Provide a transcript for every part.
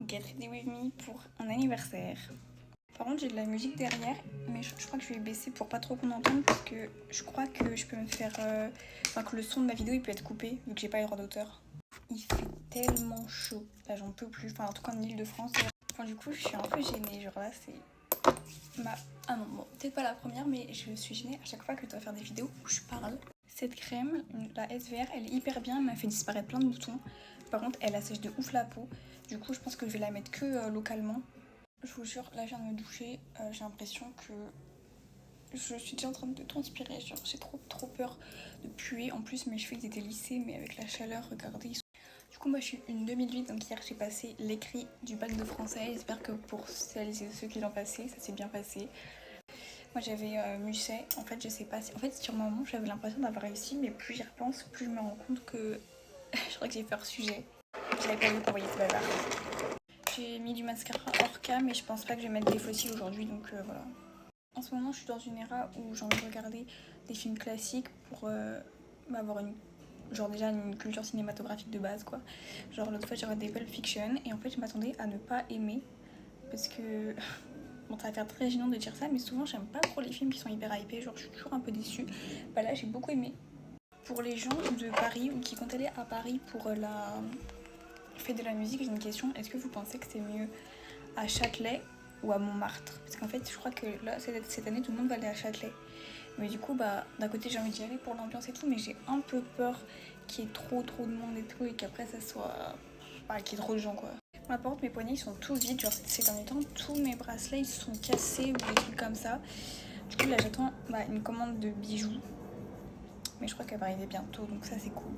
Get Ready With Me pour un anniversaire. Par contre, j'ai de la musique derrière, mais je crois que je vais baisser pour pas trop qu'on entende parce que je crois que je peux me faire. Enfin, que le son de ma vidéo il peut être coupé vu que j'ai pas les droits d'auteur. Il fait tellement chaud, là j'en peux plus, enfin en tout cas en Ile-de-France. Enfin, du coup, je suis un peu gênée, genre là c'est ma. Ah non, bon, peut-être pas la première, mais je suis gênée à chaque fois que je dois faire des vidéos où je parle. Cette crème, la SVR, elle est hyper bien, elle m'a fait disparaître plein de boutons. Par contre, elle assèche de ouf la peau. Du coup, je pense que je vais la mettre que localement. Je vous jure, là, je viens de me doucher. J'ai l'impression que je suis déjà en train de transpirer. Genre, j'ai trop peur de puer. En plus, mes cheveux, ils étaient lissés, mais avec la chaleur, regardez. Du coup, moi, je suis une 2008. Donc, hier, j'ai passé l'écrit du bac de français. J'espère que pour celles et ceux qui l'ont passé, ça s'est bien passé. Moi j'avais Musset, en fait je sais pas si... En fait sur le moment j'avais l'impression d'avoir réussi, mais plus j'y repense, plus je me rends compte que je crois que j'ai fait hors sujet. J'avais pas vu qu'on voyait ce bazar. J'ai mis du mascara hors cam, mais je pense pas que je vais mettre des fossiles aujourd'hui, donc voilà. En ce moment je suis dans une era où j'ai envie de regarder des films classiques pour avoir genre déjà une culture cinématographique de base quoi. Genre l'autre fois j'ai regardé Pulp Fiction et en fait je m'attendais à ne pas aimer parce que... Bon, ça va faire très gênant de dire ça, mais souvent j'aime pas trop les films qui sont hyper hypés, genre je suis toujours un peu déçue. Bah là j'ai beaucoup aimé. Pour les gens de Paris ou qui comptent aller à Paris pour la fête de la musique, j'ai une question. Est-ce que vous pensez que c'est mieux à Châtelet ou à Montmartre? Parce qu'en fait je crois que là cette année tout le monde va aller à Châtelet. Mais du coup bah d'un côté j'ai envie d'y aller pour l'ambiance et tout, mais j'ai un peu peur qu'il y ait trop de monde et tout et qu'après ça soit... Bah, qu'il y ait trop de gens quoi. Par contre, mes poignets ils sont tout vides, genre ces derniers temps, tous mes bracelets ils sont cassés ou des trucs comme ça. Du coup, là j'attends une commande de bijoux, mais je crois qu'elle va arriver bientôt, donc ça c'est cool.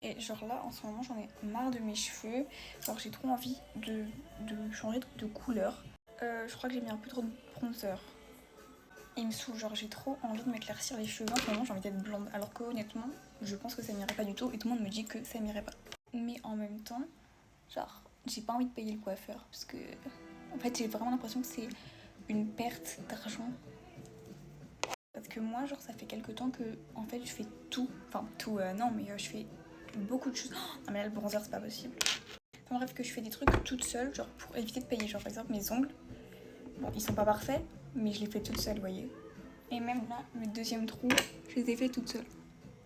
Et genre là en ce moment j'en ai marre de mes cheveux, genre j'ai trop envie de changer de couleur. Je crois que j'ai mis un peu trop de bronzer. Il me saoule, genre j'ai trop envie de m'éclaircir les cheveux. En ce moment j'ai envie d'être blonde, alors que honnêtement je pense que ça m'irait pas du tout et tout le monde me dit que ça m'irait pas. Mais en même temps, genre j'ai pas envie de payer le coiffeur parce que en fait j'ai vraiment l'impression que c'est une perte d'argent. Parce que moi genre ça fait quelques temps que en fait je fais tout, enfin tout non mais je fais beaucoup de choses. Oh, non mais là le bronzer c'est pas possible. Enfin bref que je fais des trucs toute seule genre pour éviter de payer, genre par exemple mes ongles. Bon ils sont pas parfaits mais je les fais toute seule vous voyez. Et même là mes deuxièmes trous je les ai fait toute seule.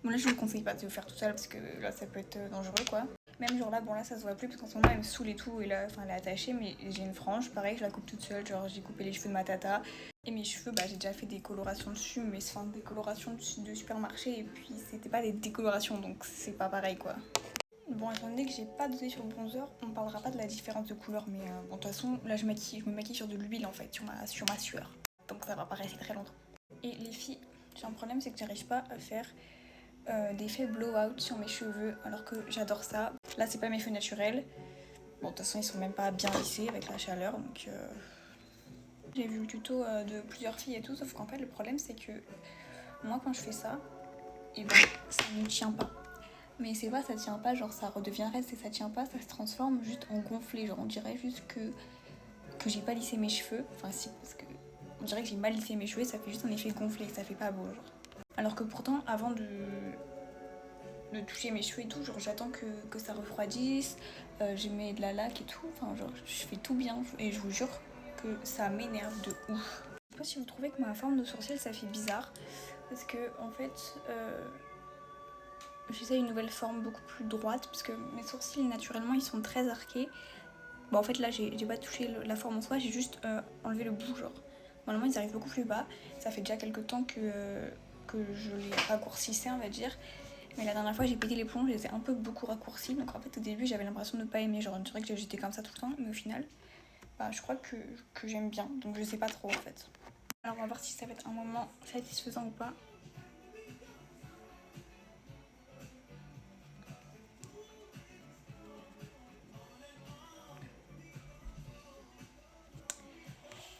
Bon là je vous conseille pas de le faire toute seule parce que là ça peut être dangereux quoi. Même genre là, bon là ça se voit plus parce qu'en ce moment elle me saoule et tout et là, enfin elle est attachée mais j'ai une frange, pareil je la coupe toute seule, genre j'ai coupé les cheveux de ma tata. Et mes cheveux, bah j'ai déjà fait des colorations dessus, mais enfin des colorations de supermarché et puis c'était pas des décolorations donc c'est pas pareil quoi. Bon étant donné que j'ai pas dosé sur le bronzer, on parlera pas de la différence de couleur mais bon de toute façon là je me maquille sur de l'huile en fait, sur ma sueur. Donc ça va pas rester très longtemps. Et les filles, j'ai un problème c'est que j'arrive pas à faire d'effet blowout sur mes cheveux alors que j'adore ça. Là c'est pas mes cheveux naturels. Bon de toute façon ils sont même pas bien lissés avec la chaleur donc j'ai vu le tuto de plusieurs filles et tout sauf qu'en fait le problème c'est que moi quand je fais ça et ben ça ne tient pas. Mais c'est pas ça tient pas genre ça redevient reste et ça tient pas, ça se transforme juste en gonflé, genre on dirait juste que j'ai pas lissé mes cheveux. Enfin si parce que on dirait que j'ai mal lissé mes cheveux, ça fait juste un effet gonflé, ça fait pas beau genre. Alors que pourtant avant de toucher mes cheveux et tout, genre j'attends que ça refroidisse, je mets de la laque et tout, enfin genre je fais tout bien et je vous jure que ça m'énerve de ouf. Je sais pas si vous trouvez que ma forme de sourcil ça fait bizarre, parce que en fait j'essaie une nouvelle forme beaucoup plus droite, parce que mes sourcils naturellement ils sont très arqués. Bon en fait là j'ai pas touché la forme en soi, j'ai juste enlevé le bout genre. Normalement ils arrivent beaucoup plus bas, ça fait déjà quelques temps que je les raccourcissais on va dire. Mais la dernière fois j'ai pété les plombs, je les ai un peu beaucoup raccourcis. Donc en fait au début j'avais l'impression de ne pas aimer, genre on dirait que j'étais comme ça tout le temps. Mais au final, bah, je crois que j'aime bien. Donc je sais pas trop en fait. Alors on va voir si ça va être un moment satisfaisant ou pas.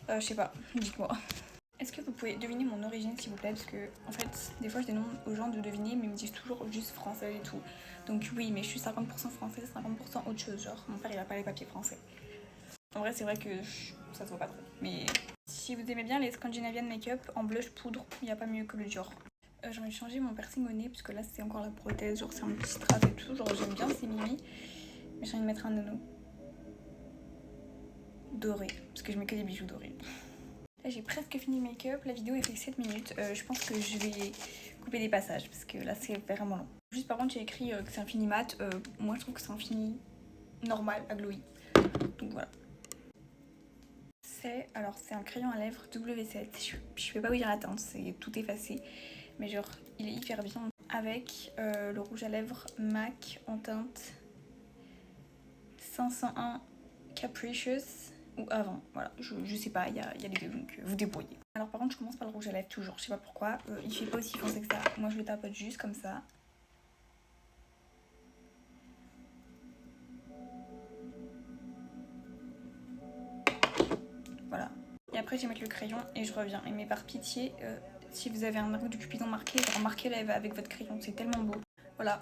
Je sais pas, dites-moi. Est-ce que vous pouvez deviner mon origine s'il vous plaît? Parce que en fait des fois je demande aux gens de deviner mais ils me disent toujours juste français et tout. Donc oui mais je suis 50% française, 50% autre chose. Genre mon père il a pas les papiers français. En vrai c'est vrai que ça se voit pas trop. Mais si vous aimez bien les Scandinavian Makeup en blush poudre, il n'y a pas mieux que le Dior. J'ai envie de changer mon piercing au nez parce que là c'est encore la prothèse, genre c'est un petit strass et tout, genre j'aime bien c'est mimi. Mais j'ai envie de mettre un anneau. dorés, parce que je mets que des bijoux dorés. Là j'ai presque fini le make-up, la vidéo elle fait 7 minutes, je pense que je vais couper des passages parce que là c'est vraiment long. Juste par contre j'ai écrit que c'est un fini mat, moi je trouve que c'est un fini normal à glowy, donc voilà. C'est un crayon à lèvres W7, je peux pas vous dire la teinte, c'est tout effacé, mais genre il est hyper bien. Avec le rouge à lèvres MAC en teinte 501 Capricious ou avant, voilà, je sais pas, il y a les deux, donc vous débrouillez. Alors par contre je commence par le rouge à lèvres toujours, je sais pas pourquoi, il fait pas aussi foncé que ça, moi je le tapote juste comme ça. Voilà, et après je vais mettre le crayon et je reviens, mais par pitié, si vous avez un arc de Cupidon marqué, marquez-le avec votre crayon, c'est tellement beau. Voilà.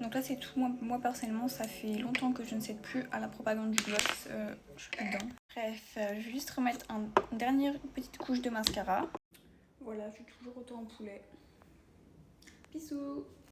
Donc là c'est tout, moi personnellement ça fait longtemps que je ne cède plus à la propagande du gloss, je suis plus dedans. Bref, je vais juste remettre une dernière petite couche de mascara. Voilà, je suis toujours autant en poulet. Bisous.